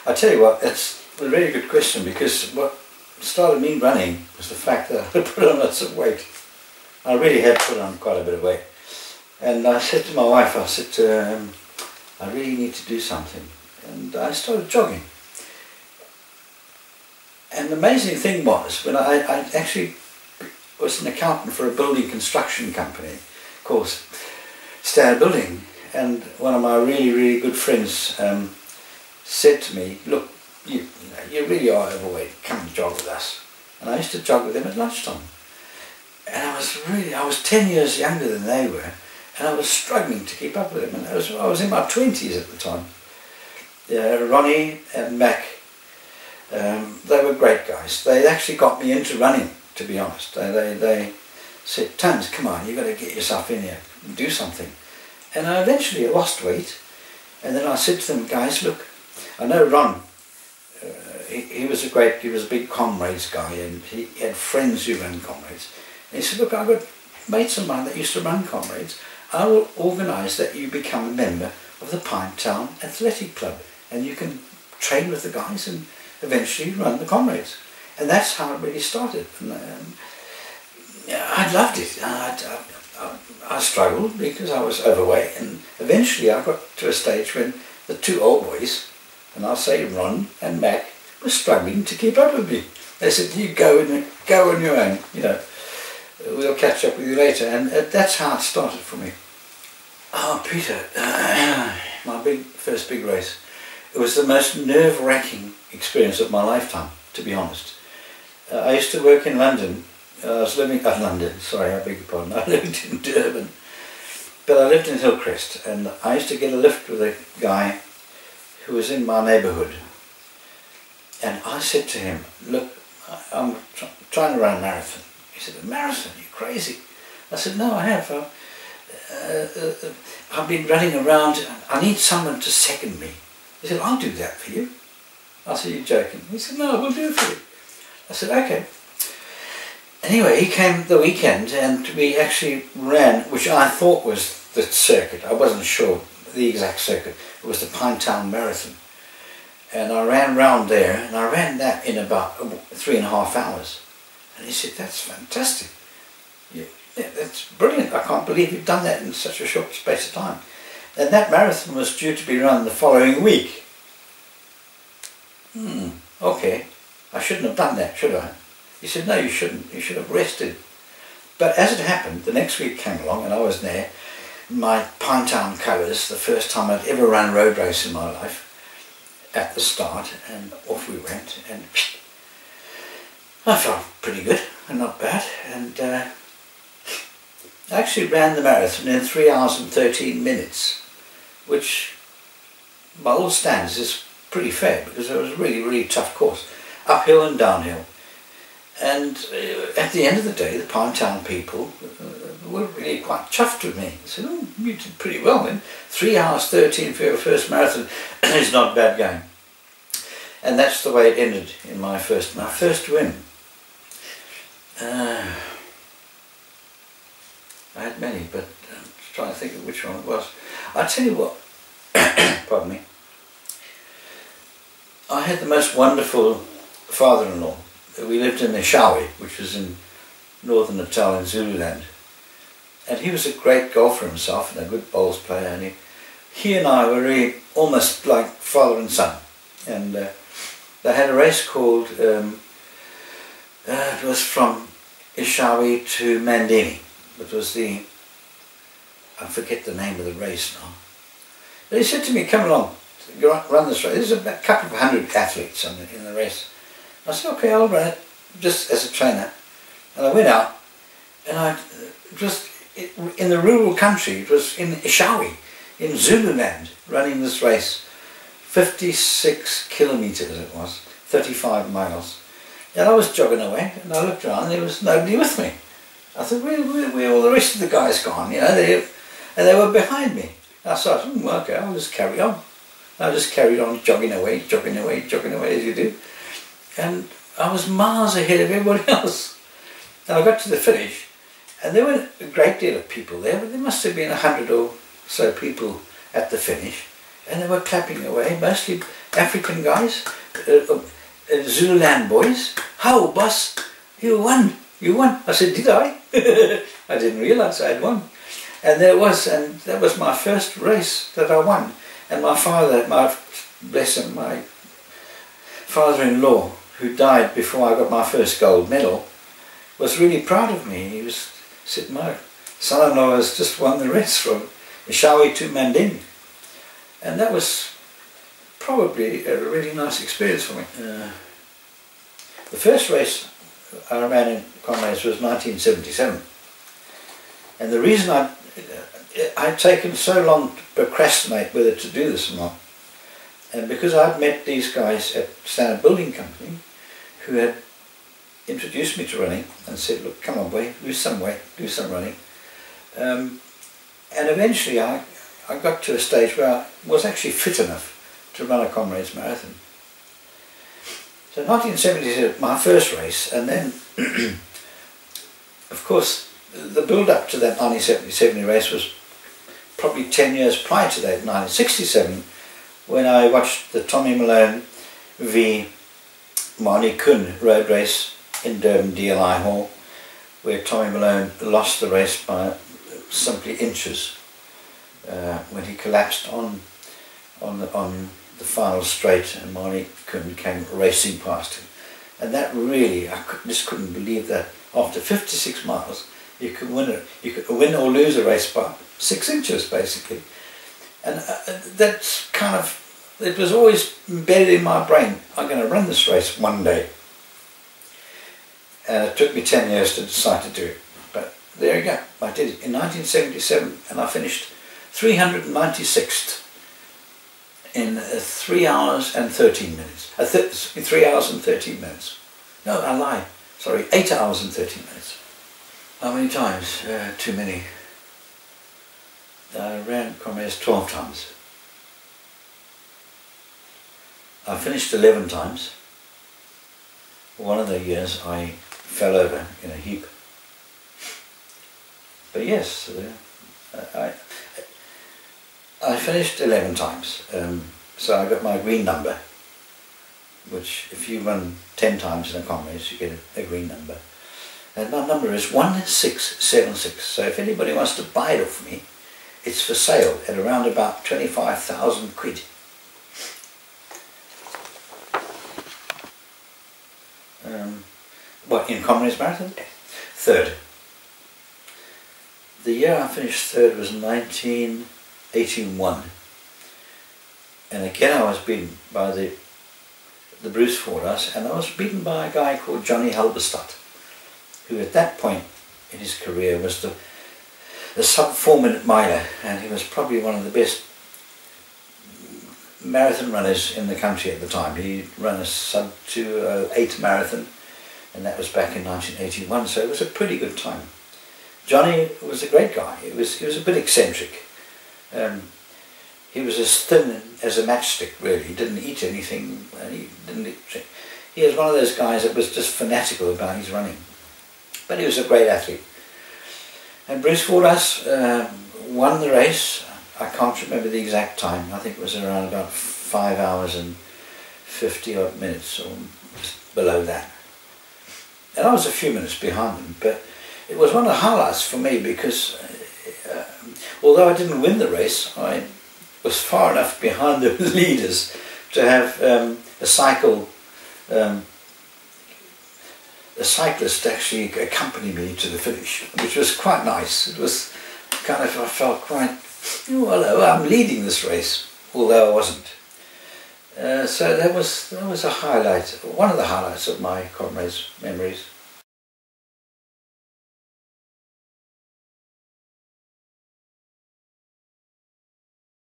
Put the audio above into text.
I tell you what, it's a really good question, because what started me running was the fact that I put on lots of weight. I really had put on quite a bit of weight. And I said to my wife, I said, I really need to do something. And I started jogging. And the amazing thing was, when I actually was an accountant for a building construction company called Standard Building, and one of my really good friends said to me, look, you really are overweight, come and jog with us. And I used to jog with them at lunchtime. And I was 10 years younger than they were, and I was struggling to keep up with them. And I was in my 20s at the time. Ronnie and Mac, they were great guys. They actually got me into running, to be honest. They said, Tons, come on, you've got to get yourself in here, do something. And I eventually lost weight, and then I said to them, guys, look, I know Ron, he was a big Comrades guy, and he had friends who ran Comrades. And he said, look, I've got mates of mine that used to run Comrades. I will organise that you become a member of the Pinetown Athletic Club, and you can train with the guys and eventually run the Comrades. And that's how it really started. And, I loved it. I struggled because I was overweight, and eventually I got to a stage when the two old boys, and I'll say Ron and Mac, were struggling to keep up with me. They said, you go on your own, you know, we'll catch up with you later. And that's how it started for me. Oh, Peter, my first big race. It was the most nerve-wracking experience of my lifetime, to be honest. I used to work in London. I was living at London, sorry, I beg your pardon. I lived in Durban, but I lived in Hillcrest, and I used to get a lift with a guy who was in my neighbourhood. And I said to him, look, I'm trying to run a marathon. He said, a marathon? You're crazy. I said, no, I have. I've been running around. I need someone to second me. He said, I'll do that for you. I said, you're joking. He said, no, we'll do it for you. I said, okay. Anyway, he came the weekend, and we actually ran, which I thought was the circuit. I wasn't sure the exact circuit. It was the Pinetown Marathon. And I ran round there, and I ran that in about 3.5 hours. And he said, that's fantastic. Yeah, that's brilliant. I can't believe you've done that in such a short space of time. And that marathon was due to be run the following week. Okay. I shouldn't have done that, should I? He said, no, you shouldn't. You should have rested. But as it happened, the next week came along, and I was there, my Pinetown colours, the first time I'd ever run a road race in my life, at the start, and off we went, and I felt pretty good, and not bad, and I actually ran the marathon in 3 hours and 13 minutes, which by all standards is pretty fair, because it was a really tough course, uphill and downhill. And at the end of the day, the Pinetown people were really quite chuffed with me. They said, oh, you did pretty well then. 3 hours 13 for your first marathon is not a bad going. And that's the way it ended in my first win. I had many, but I'm trying to think of which one it was. I tell you what, pardon me, I had the most wonderful father-in-law. We lived in Eshawi, which was in northern Natal in Zululand, and he was a great golfer himself and a good bowls player, and he and I were really almost like father and son. And they had a race called, it was from Eshawi to Mandeni. It was I forget the name of the race now. But he said to me, come along, run this race. There's a couple of 100 athletes in the race. I said, okay, I'll run it, just as a trainer. And I went out, and in the rural country, it was in Eshawi, in Zululand, running this race. 56 kilometres it was, 35 miles. And I was jogging away, and I looked around, and there was nobody with me. I thought, where all the rest of the guys gone, you know, and they were behind me. I thought, okay, I'll just carry on. I just carried on jogging away as you do. And I was miles ahead of everybody else. And I got to the finish, and there were a great deal of people there, but there must have been 100 or so people at the finish. and they were clapping away, mostly African guys, Zululand boys. How, boss, you won, you won. I said, did I? I didn't realise I had won. And that was my first race that I won. And my father, bless him, my father-in-law, who died before I got my first gold medal, was really proud of me. He said, my son-in-law has just won the race from Ishawi to Manding. And that was probably a really nice experience for me. The first race I ran in Comrades was 1977. And the reason I'd taken so long to procrastinate whether to do this or not, and because I'd met these guys at Standard Building Company who had introduced me to running and said, look, come on boy, lose some weight, do some running. And eventually I got to a stage where I was actually fit enough to run a Comrades marathon. So 1970 my first race, and then of course the build-up to that 1970 race was probably 10 years prior to that, 1967, when I watched the Tommy Malone v Marnie Kuhn road race in Durban DLI Hall, where Tommy Malone lost the race by simply inches when he collapsed on the final straight, and Marnie Kuhn came racing past him. And that really, just couldn't believe that after 56 miles you could win or lose a race by 6 inches basically. And that's kind of, it was always embedded in my brain, I'm going to run this race one day. And it took me 10 years to decide to do it. But there you go, I did it in 1977, and I finished 396th in 3 hours and 13 minutes. 3 hours and 13 minutes. No, I lie. Sorry, 8 hours and 13 minutes. How many times? Too many. I ran Comrades 12 times. I finished 11 times. One of the years I fell over in a heap. But yes, I finished 11 times. So I got my green number, which if you run 10 times in a Comrades you get a green number. And my number is 1676. So if anybody wants to buy it off me, it's for sale at around about 25,000 quid. What, in Comrades Marathon? Third. The year I finished third was 1981. And again I was beaten by the Bruce Fordyce, and I was beaten by a guy called Johnny Halberstadt, who at that point in his career was the sub-4 minute miler, and he was probably one of the best marathon runners in the country at the time. He ran a sub-2:08 marathon, and that was back in 1981, so it was a pretty good time. Johnny was a great guy. He was a bit eccentric. He was as thin as a matchstick, really. He didn't eat anything. He was one of those guys that was just fanatical about his running. But he was a great athlete. And Bruce Fordyce won the race. I can't remember the exact time. I think it was around about 5 hours and 50 odd minutes, or just below that. And I was a few minutes behind him, but it was one of the highlights for me because although I didn't win the race, I was far enough behind the leaders to have a cyclist actually accompany me to the finish, which was quite nice. It was kind of, I felt quite, well, I'm leading this race, although I wasn't. So that was a highlight, one of the highlights of my Comrades memories.